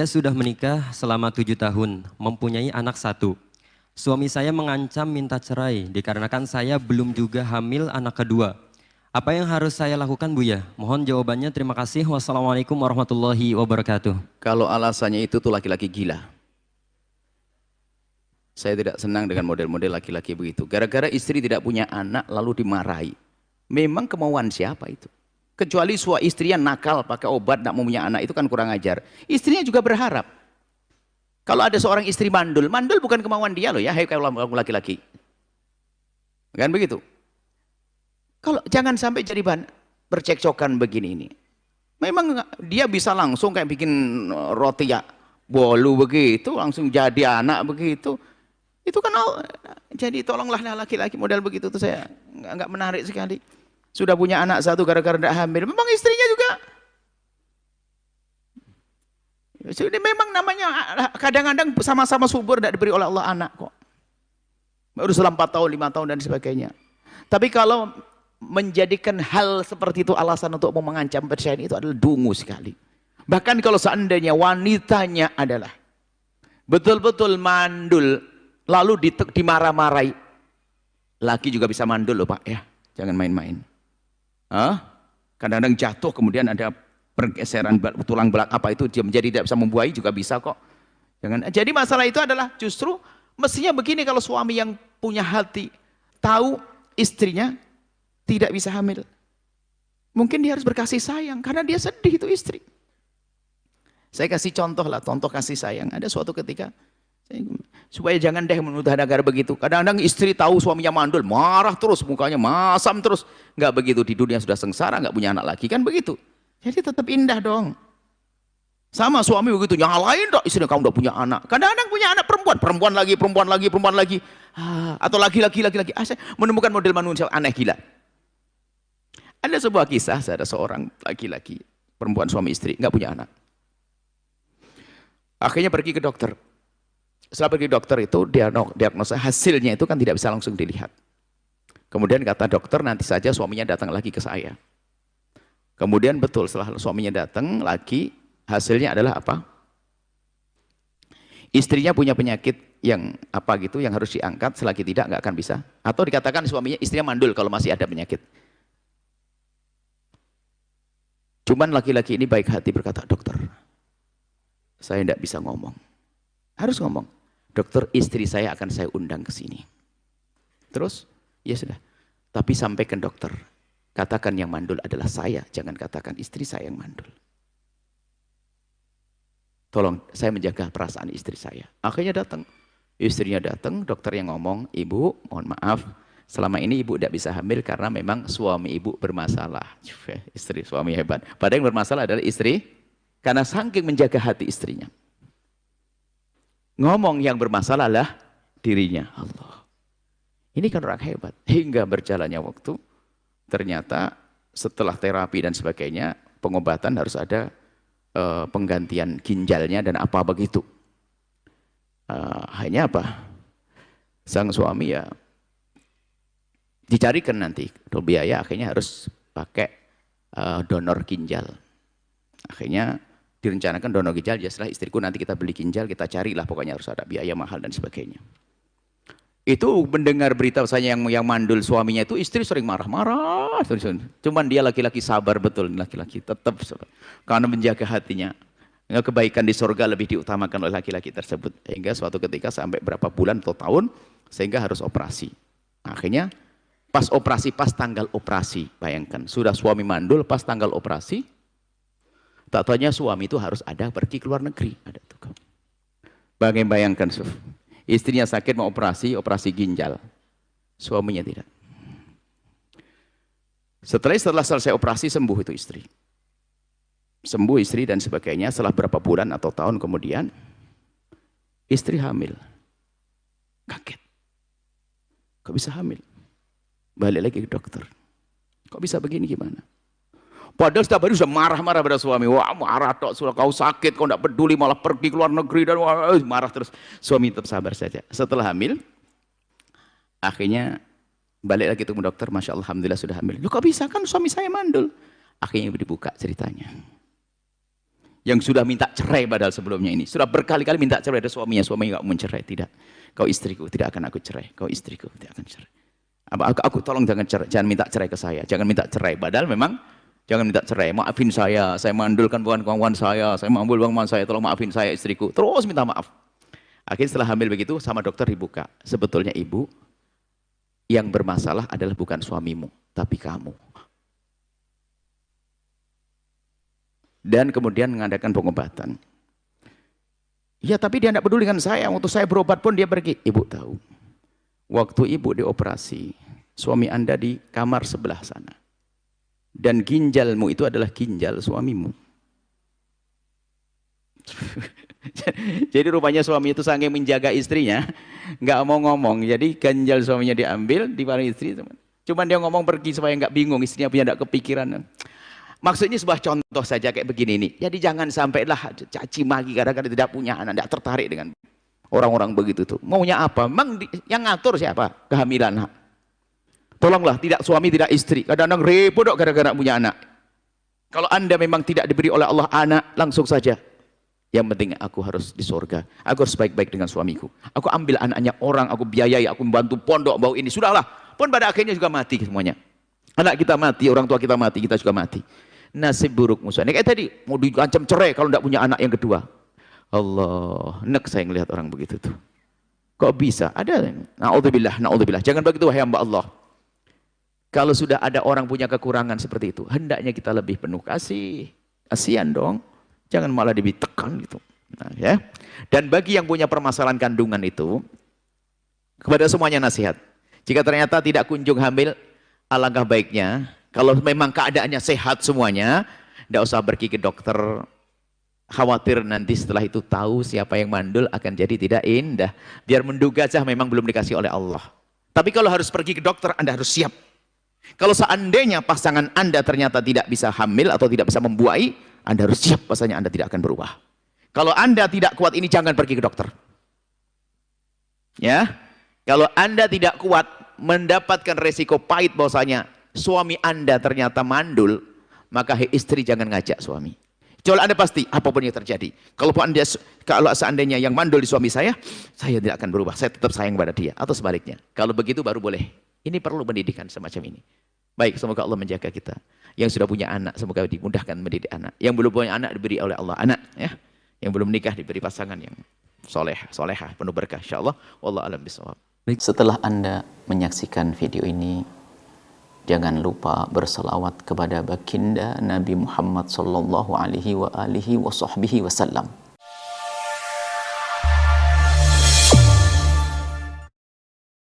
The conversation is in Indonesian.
Saya sudah menikah selama 7 tahun, mempunyai anak satu. Suami saya mengancam minta cerai dikarenakan saya belum juga hamil anak kedua. Apa yang harus saya lakukan, Buya? Mohon jawabannya. Terima kasih. Wassalamualaikum warahmatullahi wabarakatuh. Kalau alasannya itu tuh laki-laki gila. Saya tidak senang dengan model-model laki-laki begitu. Gara-gara istri tidak punya anak lalu dimarahi. Memang kemauan siapa itu? Kecuali suami istrinya nakal pakai obat tidak mau punya anak, itu kan kurang ajar. Istrinya juga berharap. Kalau ada seorang istri mandul, mandul bukan kemauan dia loh ya, hai kalau laki-laki. Kan begitu. Kalau jangan sampai jadi bahan percekcokan begini ini. Memang dia bisa langsung kayak bikin roti ya bolu begitu, langsung jadi anak begitu. Itu kan jadi tolonglah laki-laki model begitu tuh saya nggak menarik sekali. Sudah punya anak satu gara-gara tidak hamil. Memang istrinya juga. Jadi memang namanya kadang-kadang sama-sama subur tidak diberi oleh Allah anak kok. Baru setelah 4 tahun, 5 tahun dan sebagainya. Tapi kalau menjadikan hal seperti itu alasan untuk mengancam perceraian itu adalah dungu sekali. Bahkan kalau seandainya wanitanya adalah betul-betul mandul lalu dimarah-marahi, laki juga bisa mandul loh Pak ya, jangan main-main. Kadang-kadang jatuh kemudian ada pergeseran tulang belakang apa itu dia menjadi tidak bisa membuahi juga bisa kok. Jangan. Jadi masalah itu adalah justru mestinya begini, kalau suami yang punya hati tahu istrinya tidak bisa hamil, mungkin dia harus berkasih sayang karena dia sedih itu istri. Saya kasih contoh lah, contoh kasih sayang. Ada suatu ketika supaya jangan deh menuduh negara begitu. Kadang-kadang istri tahu suaminya mandul, marah terus, mukanya masam terus. Nggak begitu, di dunia sudah sengsara, nggak punya anak lagi, kan begitu. Jadi tetap indah dong. Sama suami begitu, nyalain dong istri, kamu udah punya anak. Kadang-kadang punya anak perempuan, perempuan lagi, perempuan lagi, perempuan lagi. Atau laki-laki, laki-laki. Saya menemukan model manusia aneh gila. Ada sebuah kisah, ada seorang laki-laki, perempuan suami istri, nggak punya anak. Akhirnya pergi ke dokter. Setelah pergi ke dokter itu, diagnosa hasilnya itu kan tidak bisa langsung dilihat. Kemudian kata dokter, nanti saja suaminya datang lagi ke saya. Kemudian betul, setelah suaminya datang lagi, hasilnya adalah apa? Istrinya punya penyakit yang apa gitu, yang harus diangkat, selagi tidak nggak akan bisa. Atau dikatakan suaminya, istrinya mandul kalau masih ada penyakit. Cuman laki-laki ini baik hati berkata, dokter, saya tidak bisa ngomong. Harus ngomong. Dokter, istri saya akan saya undang ke sini. Terus, ya sudah. Tapi sampaikan dokter, katakan yang mandul adalah saya, jangan katakan istri saya yang mandul. Tolong, saya menjaga perasaan istri saya. Akhirnya datang. Istrinya datang, dokter yang ngomong, ibu, mohon maaf, selama ini ibu tidak bisa hamil karena memang suami ibu bermasalah. Istri, suami hebat. Padahal yang bermasalah adalah istri, karena saking menjaga hati istrinya. Ngomong yang bermasalah lah dirinya. Allah. Ini kan orang hebat. Hingga berjalannya waktu, ternyata setelah terapi dan sebagainya, pengobatan harus ada penggantian ginjalnya dan apa begitu. Hanya apa? Sang suami ya dicarikan nanti biaya, akhirnya harus pakai donor ginjal. Akhirnya direncanakan donor ginjal, ya setelah istriku nanti kita beli ginjal, kita carilah, pokoknya harus ada biaya mahal dan sebagainya. Itu mendengar berita saya yang mandul suaminya itu, istri sering marah-marah. Cuman dia laki-laki sabar betul, laki-laki tetap sabar. Karena menjaga hatinya. Kebaikan di surga lebih diutamakan oleh laki-laki tersebut. Hingga suatu ketika sampai berapa bulan atau tahun, sehingga harus operasi. Akhirnya pas operasi, pas tanggal operasi, bayangkan, sudah suami mandul, pas tanggal operasi, tak taunya suami itu harus ada pergi ke luar negeri. Ada tuh. Bagaimana bayangkan, Suf? Istrinya sakit mau operasi ginjal. Suaminya tidak. Setelah selesai operasi sembuh itu istri. Sembuh istri dan sebagainya. Setelah berapa bulan atau tahun kemudian, istri hamil. Kaget. Kok bisa hamil? Balik lagi ke dokter. Kok bisa begini, gimana? Padahal setiap hari sudah marah-marah pada suami. Wah, marah tok, sudah kau sakit, kau tidak peduli, malah pergi ke luar negeri dan marah terus. Suami tetap sabar saja. Setelah hamil, akhirnya balik lagi ketemu dokter. Masya Allah, alhamdulillah sudah hamil. Loh, kok bisa, kan suami saya mandul? Akhirnya dibuka ceritanya. yang sudah minta cerai padahal sebelumnya ini. Sudah berkali-kali minta cerai, ada suaminya nggak mau cerai. Tidak. Kau istriku, tidak akan aku cerai. Kau istriku, tidak akan cerai. Aku tolong jangan cerai, jangan minta cerai ke saya. Jangan minta cerai. Padahal memang jangan minta cerai. Maafin saya mandulkan bukan kawan saya mengambil uang saya, tolong maafin saya istriku. Terus minta maaf. Akhirnya setelah hamil begitu sama dokter dibuka. Sebetulnya ibu, yang bermasalah adalah bukan suamimu, tapi kamu. Dan kemudian mengadakan pengobatan. Ya tapi dia tidak peduli dengan saya. Waktu saya berobat pun dia pergi. Ibu tahu. Waktu ibu dioperasi, suami Anda di kamar sebelah sana. Dan ginjalmu itu adalah ginjal suamimu. Jadi rupanya suami itu saking menjaga istrinya, nggak mau ngomong. Jadi ginjal suaminya diambil, dipakai istri. Cuman dia ngomong pergi supaya nggak bingung, istrinya punya nggak kepikiran. Maksudnya sebuah contoh saja kayak begini nih. Jadi jangan sampailah caci maki kadang-kadang tidak punya anak, tidak tertarik dengan orang-orang begitu tuh. Maunya apa? Memang yang ngatur siapa? Kehamilan. Tolonglah, tidak suami tidak istri. Kadang-kadang repot dok gara-gara punya anak. Kalau Anda memang tidak diberi oleh Allah anak, langsung saja. Yang penting aku harus di surga. Aku harus baik-baik dengan suamiku. Aku ambil anaknya orang, aku biayai, aku membantu pondok, bau ini. Sudahlah. Pun pada akhirnya juga mati semuanya. Anak kita mati, orang tua kita mati, kita juga mati. Nasib buruk musuh. Ini kayak tadi, mau diancam cerai kalau tidak punya anak yang kedua. Allah, nek saya ngelihat orang begitu tuh. Kok bisa? Ada. Na'udzubillah, na'udzubillah. Jangan begitu wahai hamba Allah. Kalau sudah ada orang punya kekurangan seperti itu, hendaknya kita lebih penuh kasih. Kasihan dong. Jangan malah ditekan gitu. Nah, ya. Dan bagi yang punya permasalahan kandungan itu, kepada semuanya nasihat. Jika ternyata tidak kunjung hamil, alangkah baiknya, kalau memang keadaannya sehat semuanya, tidak usah pergi ke dokter. Khawatir nanti setelah itu tahu siapa yang mandul akan jadi tidak indah. Biar menduga saja memang belum dikasih oleh Allah. Tapi kalau harus pergi ke dokter, Anda harus siap. Kalau seandainya pasangan Anda ternyata tidak bisa hamil atau tidak bisa membuahi, Anda harus siap bahasanya Anda tidak akan berubah. Kalau Anda tidak kuat ini, jangan pergi ke dokter. Ya, kalau Anda tidak kuat mendapatkan resiko pahit bahwasanya suami Anda ternyata mandul, maka istri jangan ngajak suami. Kalau Anda pasti apapun yang terjadi. Kalau seandainya yang mandul di suami saya tidak akan berubah. Saya tetap sayang pada dia atau sebaliknya. Kalau begitu baru boleh. Ini perlu pendidikan semacam ini. Baik, semoga Allah menjaga kita. Yang sudah punya anak, semoga dimudahkan mendidik anak. Yang belum punya anak, diberi oleh Allah anak. Ya. Yang belum nikah, diberi pasangan yang solehah, penuh berkah. InsyaAllah. Wallahu a'lam bishawab. Setelah Anda menyaksikan video ini, jangan lupa berselawat kepada baginda Nabi Muhammad sallallahu alaihi wa alihi wa sahbihi wasallam.